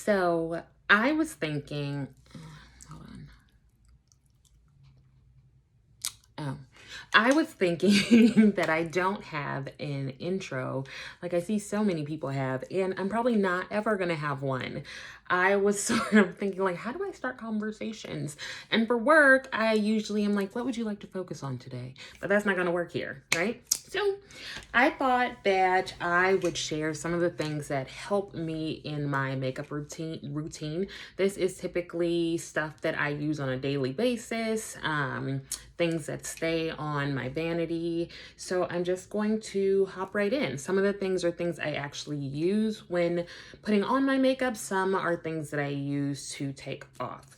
So I was thinking, hold on. Oh, I was thinking that I don't have an intro like I see so many people have, and I'm probably not ever going to have one. I was sort of thinking, like, how do I start conversations? And for work, I usually am like, what would you like to focus on today? But that's not going to work here, right? So I thought that I would share some of the things that help me in my makeup routine. This is typically stuff that I use on a daily basis, things that stay on my vanity. So I'm just going to hop right in. Some of the things are things I actually use when putting on my makeup. Some are things that I use to take off.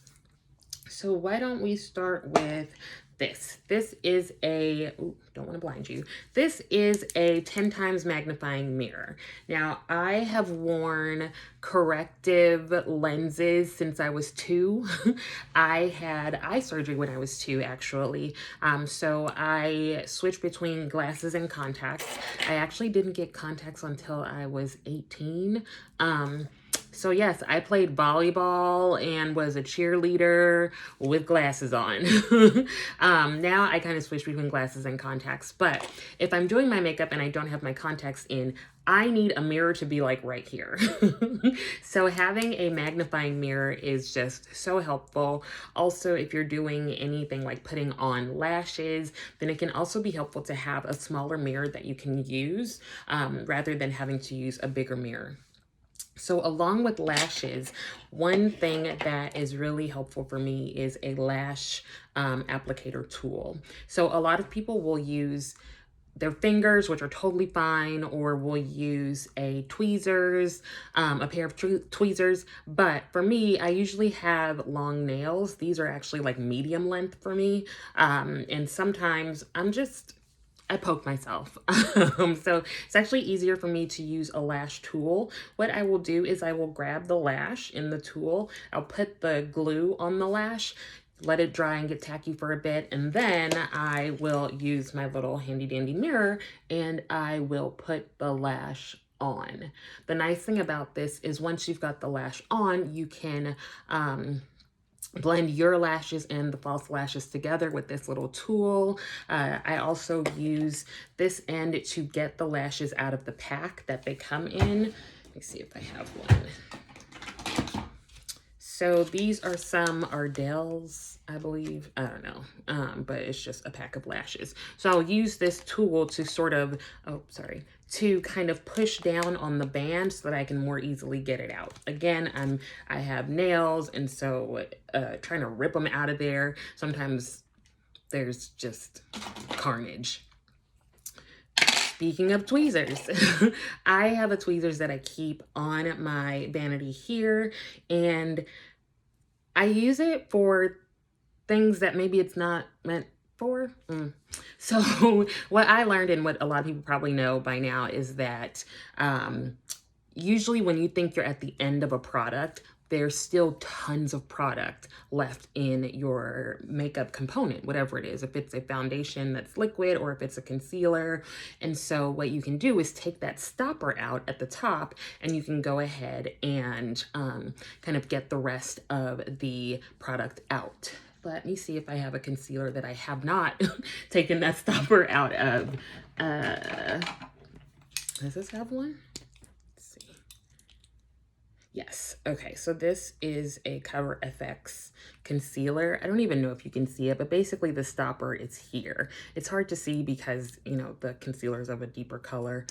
So why don't we start with this? This is a, ooh, don't want to blind you. This is a 10 times magnifying mirror. Now, I have worn corrective lenses since I was 2. I had eye surgery when I was 2, actually. So I switched between glasses and contacts. I actually didn't get contacts until I was 18. So yes, I played volleyball and was a cheerleader with glasses on. Now I kind of switch between glasses and contacts, but if I'm doing my makeup and I don't have my contacts in, I need a mirror to be like right here. So having a magnifying mirror is just so helpful. Also, if you're doing anything like putting on lashes, then it can also be helpful to have a smaller mirror that you can use rather than having to use a bigger mirror. So along with lashes, one thing that is really helpful for me is a lash applicator tool. So a lot of people will use their fingers, which are totally fine, or will use a tweezers, a pair of tweezers. But for me, I usually have long nails. These are actually like medium length for me. And sometimes I poke myself. So it's actually easier for me to use a lash tool. What I will do is I will grab the lash in the tool. I'll put the glue on the lash, let it dry and get tacky for a bit, and then I will use my little handy dandy mirror and I will put the lash on. The nice thing about this is once you've got the lash on, you can blend your lashes and the false lashes together with this little tool. I also use this end to get the lashes out of the pack that they come in. Let me see if I have one. So these are some Ardell's, I believe. I don't know, but it's just a pack of lashes. So I'll use this tool to sort of, to kind of push down on the band so that I can more easily get it out. Again, I have nails, and so trying to rip them out of there, sometimes there's just carnage. Speaking of tweezers, I have a tweezers that I keep on my vanity here, and I use it for things that maybe it's not meant for. So what I learned, and what a lot of people probably know by now, is that usually when you think you're at the end of a product, there's still tons of product left in your makeup component, whatever it is, if it's a foundation that's liquid or if it's a concealer. And so what you can do is take that stopper out at the top, and you can go ahead and kind of get the rest of the product out. Let me see if I have a concealer that I have not taken that stopper out of. Does this have one? Let's see. Yes. Okay. So this is a Cover FX concealer. I don't even know if you can see it, but basically the stopper is here. It's hard to see because, you know, the concealer is of a deeper color,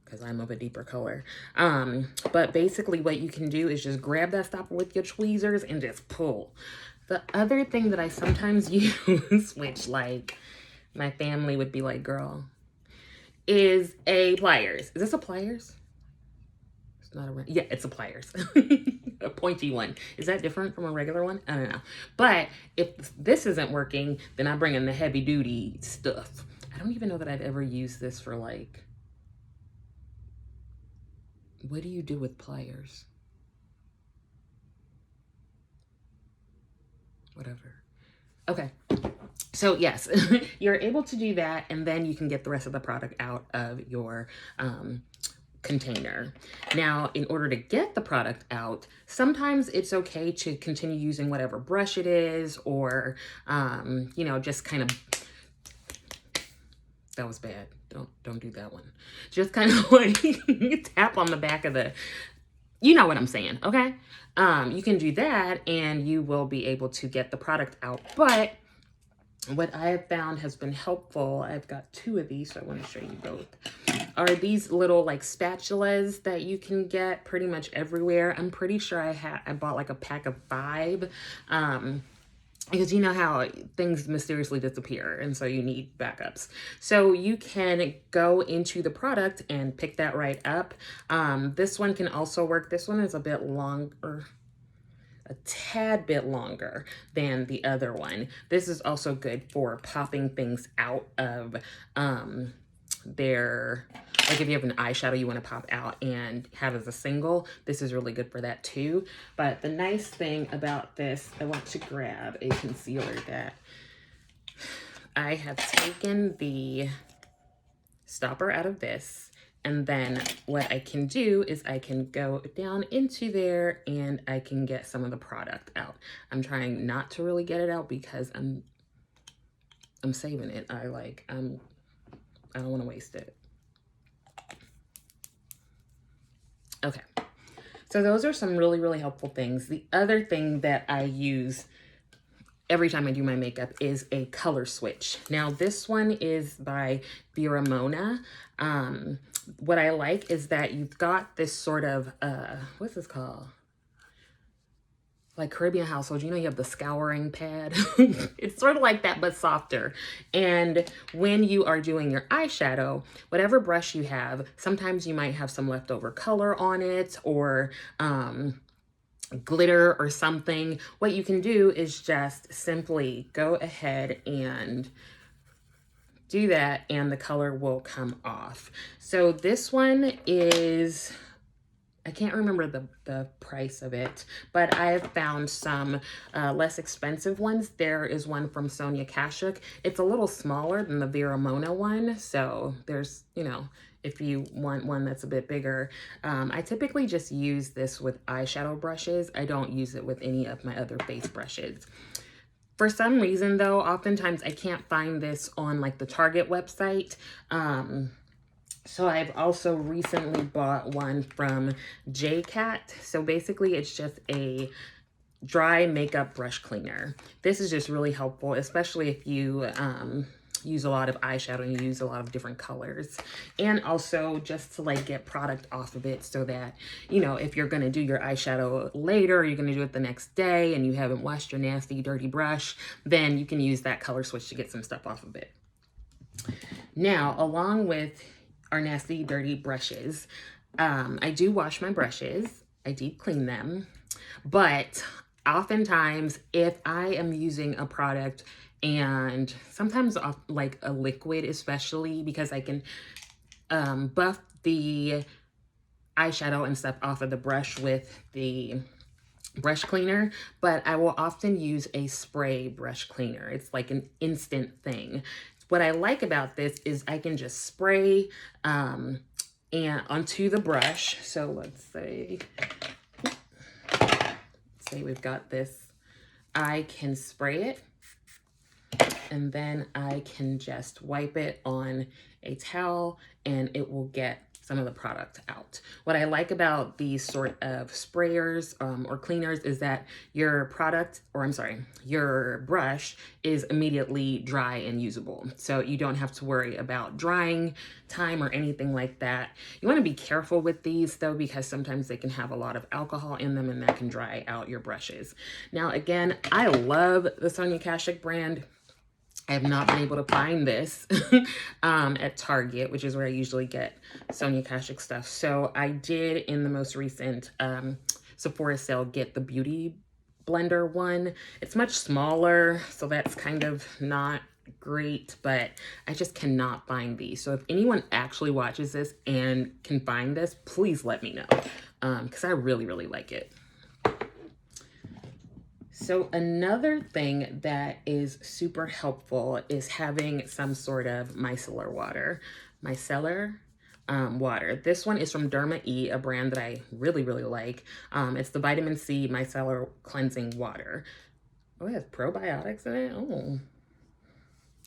because I'm of a deeper color. But basically what you can do is just grab that stopper with your tweezers and just pull. The other thing that I sometimes use, which like my family would be like, girl, is a pliers. Is this a pliers? It's not a, yeah, it's a pliers. A pointy one. Is that different from a regular one? I don't know. But if this isn't working, then I bring in the heavy duty stuff. I don't even know that I've ever used this for like, what do you do with pliers? Whatever. Okay. So yes, you're able to do that, and then you can get the rest of the product out of your container. Now, in order to get the product out, sometimes it's okay to continue using whatever brush it is, or, you know, just kind of, that was bad. Don't do that one. Just kind of like tap on the back of the, you know what I'm saying, okay? You can do that and you will be able to get the product out. But what I have found has been helpful, I've got 2 of these, so I want to show you both, are these little like spatulas that you can get pretty much everywhere. I'm pretty sure I bought like a pack of 5. Because you know how things mysteriously disappear, and so you need backups. So you can go into the product and pick that right up. This one can also work. This one is a bit longer, a tad bit longer than the other one. This is also good for popping things out of their, like if you have an eyeshadow you want to pop out and have as a single, this is really good for that too. But the nice thing about this, I want to grab a concealer that I have taken the stopper out of this, and then what I can do is I can go down into there and I can get some of the product out. I'm trying not to really get it out because I'm saving it. I don't want to waste it. Okay, so those are some really, really helpful things. The other thing that I use every time I do my makeup is a color switch. Now this one is by Vera Mona. What I like is that you've got this sort of, what's this called? Like Caribbean household, you know, you have the scouring pad. It's sort of like that, but softer. And when you are doing your eyeshadow, whatever brush you have, sometimes you might have some leftover color on it, or glitter or something. What you can do is just simply go ahead and do that and the color will come off. So this one is, I can't remember the price of it, but I have found some less expensive ones. There is one from Sonia Kashuk. It's a little smaller than the Vera Mona one. So there's, you know, if you want one that's a bit bigger. I typically just use this with eyeshadow brushes. I don't use it with any of my other face brushes. For some reason though, oftentimes I can't find this on like the Target website. So I've also recently bought one from JCat. So basically it's just a dry makeup brush cleaner. This is just really helpful, especially if you use a lot of eyeshadow and you use a lot of different colors. And also just to like get product off of it so that, you know, if you're gonna do your eyeshadow later, or you're gonna do it the next day and you haven't washed your nasty, dirty brush, then you can use that color switch to get some stuff off of it. Now, along with our nasty, dirty brushes, I do wash my brushes. I deep clean them. But oftentimes, if I am using a product and sometimes like a liquid, especially because I can buff the eyeshadow and stuff off of the brush with the brush cleaner, but I will often use a spray brush cleaner. It's like an instant thing. What I like about this is I can just spray and onto the brush. So let's say we've got this. I can spray it and then I can just wipe it on a towel and it will get some of the product out. What I like about these sort of sprayers or cleaners is that your product, or I'm sorry, your brush is immediately dry and usable. So you don't have to worry about drying time or anything like that. You want to be careful with these though, because sometimes they can have a lot of alcohol in them and that can dry out your brushes. Now, again, I love the Sonia Kashuk brand. I have not been able to find this at Target, which is where I usually get Sonia Kashuk stuff. So I did, in the most recent Sephora sale, get the Beauty Blender one. It's much smaller, so that's kind of not great, but I just cannot find these. So if anyone actually watches this and can find this, please let me know, because I really, really like it. So another thing that is super helpful is having some sort of micellar water. Micellar water. This one is from Derma E, a brand that I really, really like. It's the Vitamin C Micellar Cleansing Water. Oh, it has probiotics in it? Oh,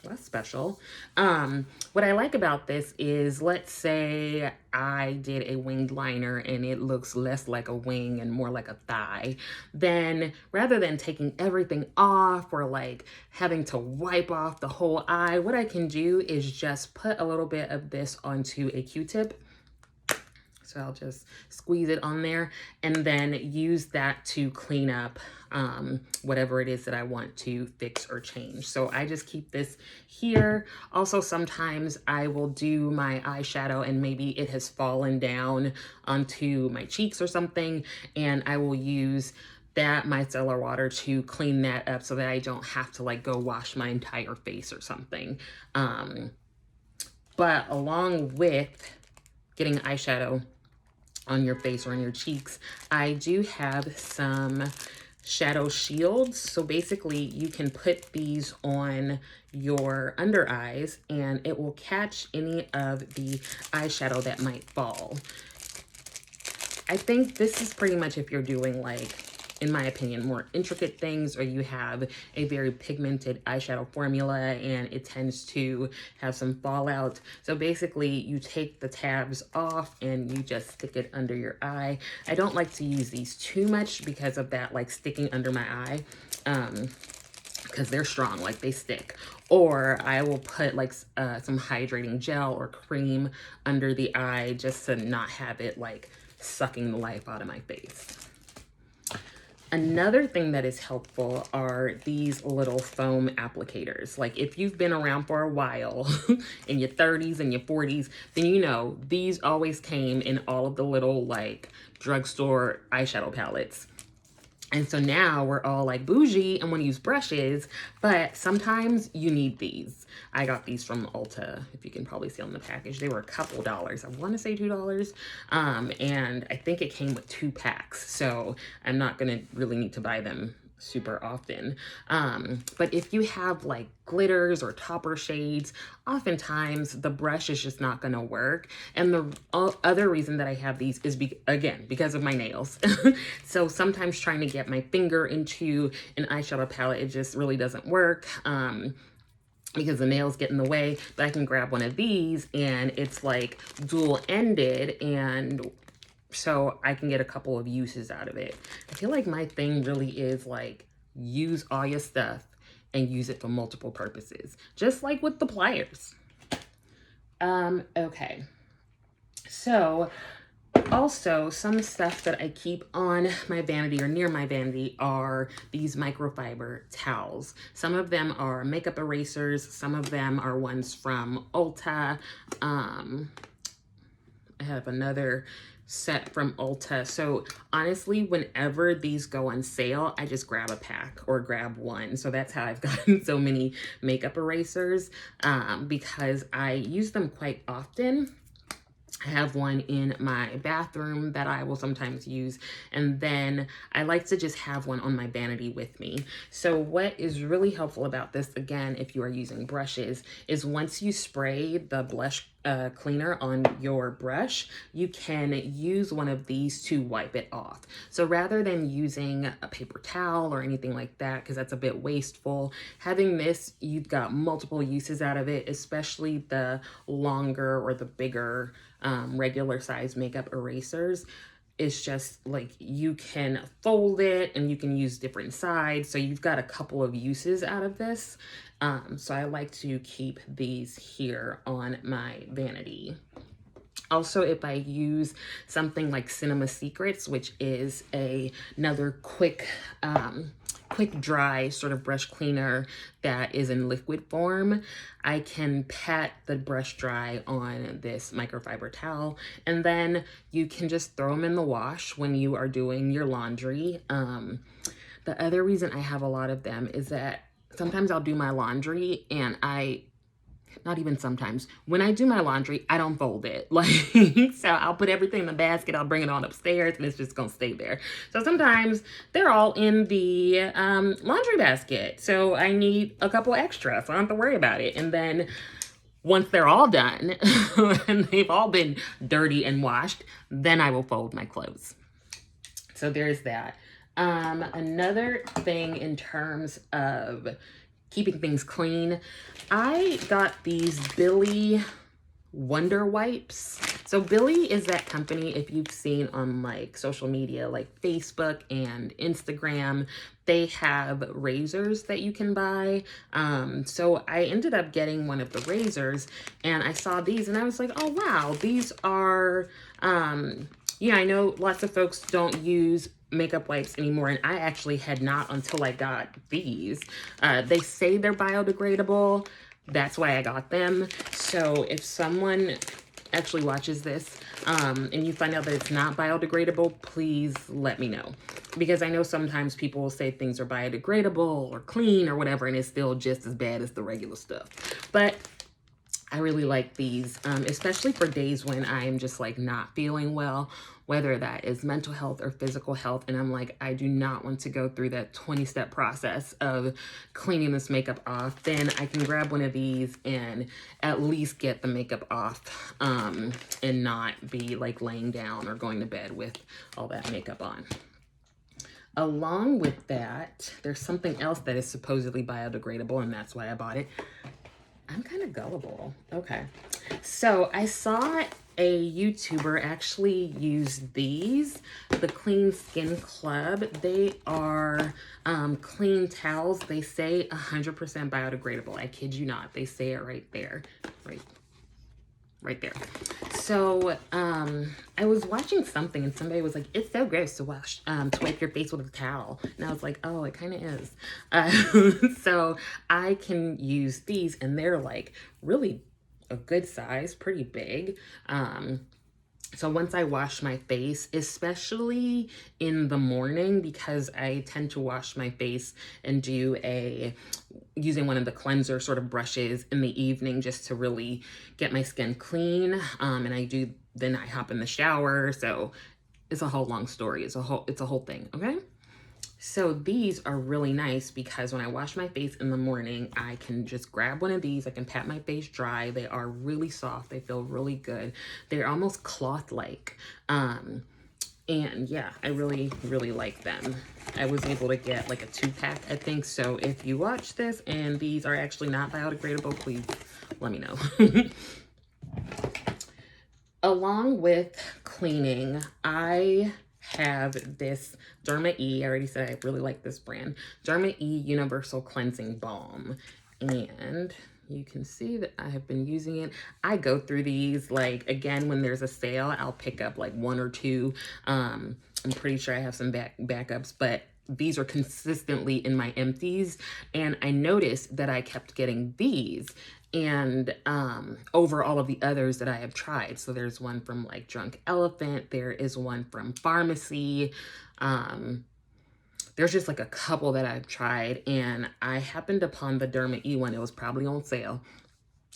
that's special. What I like about this is, let's say I did a winged liner and it looks less like a wing and more like a thigh. Then rather than taking everything off or like having to wipe off the whole eye, what I can do is just put a little bit of this onto a Q-tip. So I'll just squeeze it on there and then use that to clean up whatever it is that I want to fix or change. So I just keep this here. Also, sometimes I will do my eyeshadow and maybe it has fallen down onto my cheeks or something, and I will use that micellar water to clean that up so that I don't have to like go wash my entire face or something. But along with getting eyeshadow on your face or on your cheeks, I do have some shadow shields. So basically you can put these on your under eyes and it will catch any of the eyeshadow that might fall. I think this is pretty much if you're doing, like, in my opinion, more intricate things, or you have a very pigmented eyeshadow formula and it tends to have some fallout. So basically you take the tabs off and you just stick it under your eye. I don't like to use these too much because of that, like, sticking under my eye, because they're strong, like they stick. Or I will put like some hydrating gel or cream under the eye just to not have it like sucking the life out of my face. Another thing that is helpful are these little foam applicators. Like if you've been around for a while, in your 30s and your 40s, then you know these always came in all of the little like drugstore eyeshadow palettes. And so now we're all like bougie and want to use brushes, but sometimes you need these. I got these from Ulta, if you can probably see on the package. They were a couple dollars. I want to say $2. And I think it came with 2 packs. So I'm not going to really need to buy them super often. But if you have like glitters or topper shades, oftentimes the brush is just not going to work. And the other reason that I have these is again because of my nails. So sometimes trying to get my finger into an eyeshadow palette, it just really doesn't work. Because the nails get in the way. But I can grab one of these and it's like dual-ended, and so I can get a couple of uses out of it. I feel like my thing really is like use all your stuff and use it for multiple purposes, just like with the pliers. Okay. So also some stuff that I keep on my vanity or near my vanity are these microfiber towels. Some of them are makeup erasers. Some of them are ones from Ulta. I have another set from Ulta. So honestly, whenever these go on sale, I just grab a pack or grab one. So that's how I've gotten so many makeup erasers, because I use them quite often. I have one in my bathroom that I will sometimes use, and then I like to just have one on my vanity with me. So what is really helpful about this, again, if you are using brushes, is once you spray the blush cleaner on your brush, you can use one of these to wipe it off. So rather than using a paper towel or anything like that, because that's a bit wasteful, having this, you've got multiple uses out of it, especially the longer or the bigger regular size makeup erasers. It's just like you can fold it and you can use different sides. So you've got a couple of uses out of this. So I like to keep these here on my vanity. Also, if I use something like Cinema Secrets, which is another quick dry sort of brush cleaner that is in liquid form, I can pat the brush dry on this microfiber towel, and then you can just throw them in the wash when you are doing your laundry. The other reason I have a lot of them is that sometimes I'll do my laundry and not even sometimes. When I do my laundry, I don't fold it. Like, so I'll put everything in the basket, I'll bring it on upstairs, and it's just gonna stay there. So sometimes they're all in the laundry basket. So I need a couple extra, so I don't have to worry about it. And then Once they're all done and they've all been dirty and washed, then I will fold my clothes. So there's that. Another thing in terms of keeping things clean, I got these Billy Wonder Wipes. So Billy is that company, if you've seen on like social media, like Facebook and Instagram, they have razors that you can buy. So I ended up getting one of the razors and I saw these and I was like, oh wow, these are, yeah, I know lots of folks don't use makeup wipes anymore, and I actually had not until I got these. They say they're biodegradable. That's why I got them. So if someone actually watches this and you find out that it's not biodegradable, please let me know. Because I know sometimes people will say things are biodegradable or clean or whatever, and it's still just as bad as the regular stuff. But I really like these, especially for days when I am just like not feeling well, whether that is mental health or physical health. And I'm like, I do not want to go through that 20-step process of cleaning this makeup off. Then I can grab one of these and at least get the makeup off and not be like laying down or going to bed with all that makeup on. Along with that, there's something else that is supposedly biodegradable, and that's why I bought it. I'm kind of gullible. Okay. So I saw a YouTuber actually use these, the Clean Skin Club. They are clean towels. They say 100% biodegradable. I kid you not. They say it right there. Right there. So I was watching something and somebody was like, it's so gross to wash, to wipe your face with a towel. And I was like, oh, it kind of is. So I can use these and they're like really a good size, pretty big. So once I wash my face, especially in the morning, because I tend to wash my face and do using one of the cleanser sort of brushes in the evening just to really get my skin clean. And then I hop in the shower. So it's a whole long story. It's a whole thing. Okay. So these are really nice because when I wash my face in the morning, I can just grab one of these. I can pat my face dry. They are really soft. They feel really good. They're almost cloth-like. And yeah, I really, really like them. I was able to get like a 2-pack, I think. So if you watch this and these are actually not biodegradable, please let me know. Along with cleaning, I have this Derma E. I already said I really like this brand. Derma E Universal Cleansing Balm. And you can see that I have been using it. I go through these, like, again, when there's a sale, I'll pick up like 1 or 2. I'm pretty sure I have some backups, but these are consistently in my empties. And I noticed that I kept getting these and over all of the others that I have tried. So there's one from like Drunk Elephant. There is one from Pharmacy. There's just like a couple that I've tried, and I happened upon the Derma E one. It was probably on sale.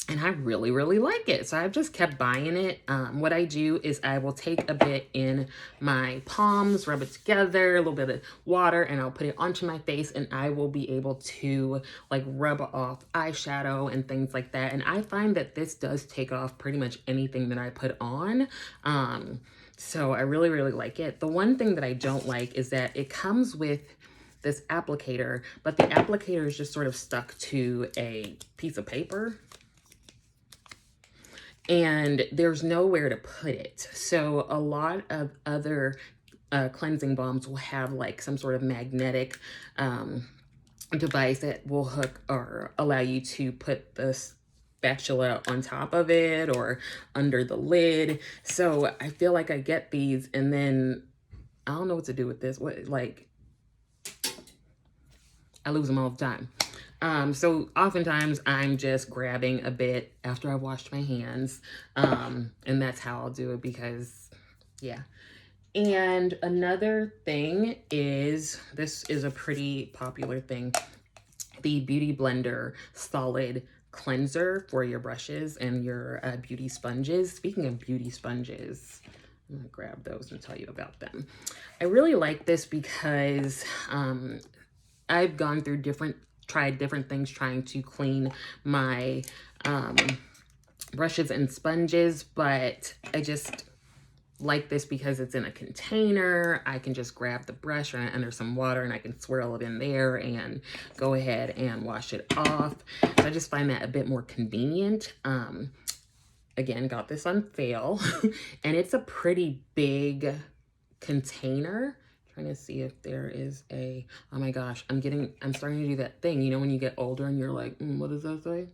And I really, really like it. So I've just kept buying it. What I do is I will take a bit in my palms, rub it together, a little bit of water, and I'll put it onto my face, and I will be able to like rub off eyeshadow and things like that. And I find that this does take off pretty much anything that I put on. So I really, really like it. The one thing that I don't like is that it comes with this applicator, but the applicator is just sort of stuck to a piece of paper. And there's nowhere to put it. So a lot of other cleansing balms will have like some sort of magnetic device that will hook or allow you to put the spatula on top of it or under the lid. So I feel like I get these and then I don't know what to do with this. I lose them all the time. So oftentimes I'm just grabbing a bit after I've washed my hands. And that's how I'll do it because, yeah. And another thing is, this is a pretty popular thing, the Beauty Blender Solid Cleanser for your brushes and your beauty sponges. Speaking of beauty sponges, I'm gonna grab those and tell you about them. I really like this because I've gone through tried different things trying to clean my brushes and sponges, but I just like this because it's in a container. I can just grab the brush under some water and I can swirl it in there and go ahead and wash it off. So I just find that a bit more convenient. Again, got this on sale and it's a pretty big container. Trying to see if there is a, oh my gosh, I'm starting to do that thing, you know, when you get older and you're like, what does that say?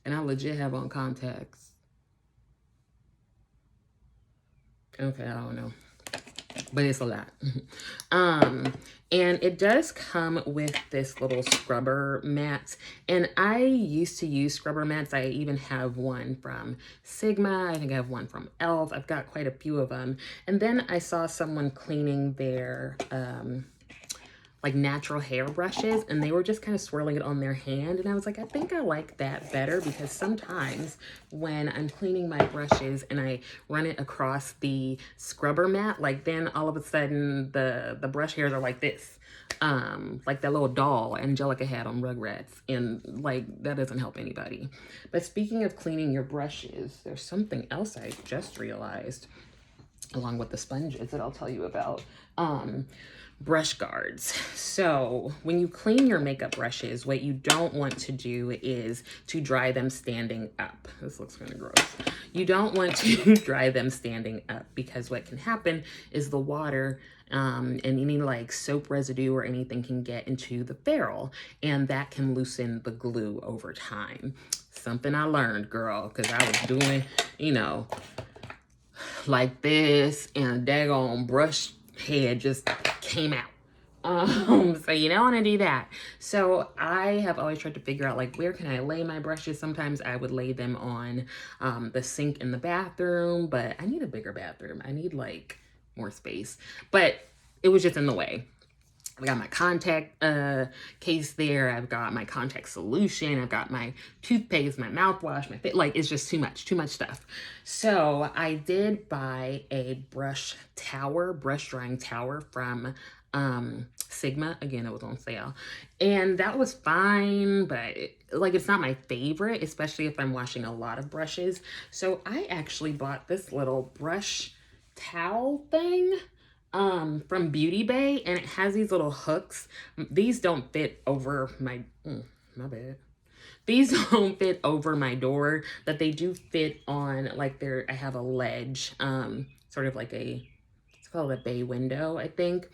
And I legit have on contacts. Okay, I don't know, but it's a lot. And it does come with this little scrubber mat. And I used to use scrubber mats. I even have one from Sigma. I think I have one from Elf. I've got quite a few of them. And then I saw someone cleaning their, like natural hair brushes, and they were just kind of swirling it on their hand. And I was like, I think I like that better, because sometimes when I'm cleaning my brushes and I run it across the scrubber mat, like then all of a sudden the brush hairs are like this, like that little doll Angelica had on Rugrats, and like that doesn't help anybody. But speaking of cleaning your brushes, there's something else I just realized along with the sponges that I'll tell you about. Brush guards. So when you clean your makeup brushes, what you don't want to do is to dry them standing up. This looks kind of gross. You don't want to dry them standing up, because what can happen is the water and any like soap residue or anything can get into the ferrule, and that can loosen the glue over time. Something I learned, girl, because I was doing, you know, like this, and a daggone brush head just came out. So you don't want to do that. So I have always tried to figure out, like, where can I lay my brushes? Sometimes I would lay them on the sink in the bathroom, but I need a bigger bathroom. I need like more space, but it was just in the way. I got my contact case there. I've got my contact solution. I've got my toothpaste, my mouthwash, my fit. Like, it's just too much stuff. So I did buy a brush drying tower from Sigma. Again, it was on sale. And that was fine, but like, it's not my favorite, especially if I'm washing a lot of brushes. So I actually bought this little brush towel thing from Beauty Bay, and it has these little hooks. These don't fit over my, my bad. These don't fit over my door, but they do fit on, like, I have a ledge, sort of like it's called a bay window, I think.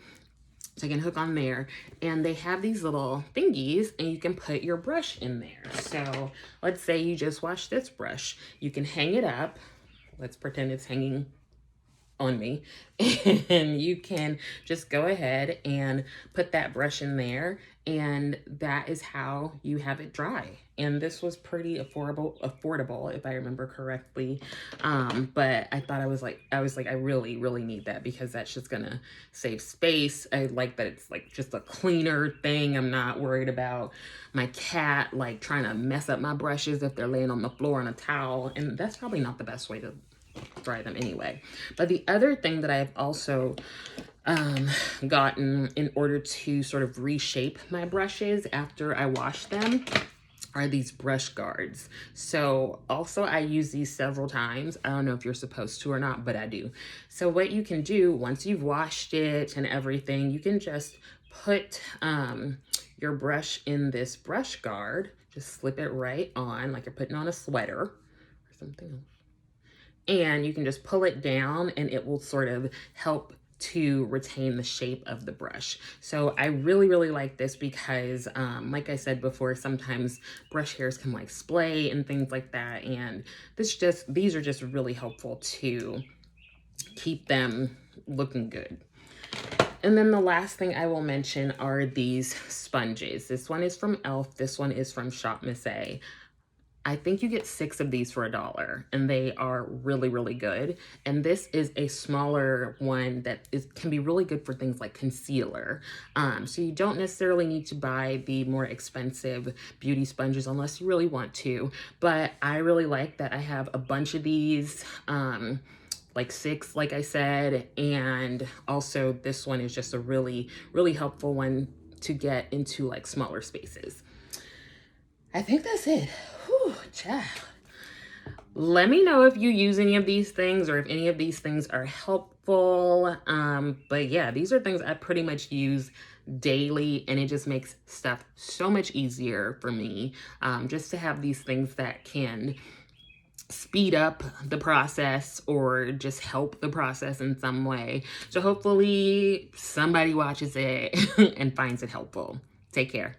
So I can hook on there, and they have these little thingies, and you can put your brush in there. So let's say you just wash this brush. You can hang it up. Let's pretend it's hanging on me, and you can just go ahead and put that brush in there, and that is how you have it dry. And this was pretty affordable if I remember correctly. But I thought I was like, I really need that, because that's just gonna save space. I like that it's like just a cleaner thing. I'm not worried about my cat like trying to mess up my brushes if they're laying on the floor on a towel, and that's probably not the best way to dry them anyway. But the other thing that I've also gotten in order to sort of reshape my brushes after I wash them are these brush guards. So also I use these several times. I don't know if you're supposed to or not, but I do. So what you can do once you've washed it and everything, you can just put your brush in this brush guard. Just slip it right on like you're putting on a sweater or something else. And you can just pull it down, and it will sort of help to retain the shape of the brush. So I really like this, because like I said before, sometimes brush hairs can like splay and things like that, and these are just really helpful to keep them looking good. And then the last thing I will mention are these sponges. This one is from Elf. This one is from Shop Miss A. I think you get 6 of these for $1, and they are really good. And this is a smaller one that can be really good for things like concealer. So you don't necessarily need to buy the more expensive beauty sponges unless you really want to. But I really like that I have a bunch of these, like 6, like I said. And also this one is just a really helpful one to get into like smaller spaces. I think that's it. Whew, child. Let me know if you use any of these things or if any of these things are helpful. But yeah, these are things I pretty much use daily, and it just makes stuff so much easier for me, just to have these things that can speed up the process or just help the process in some way. So hopefully somebody watches it and finds it helpful. Take care.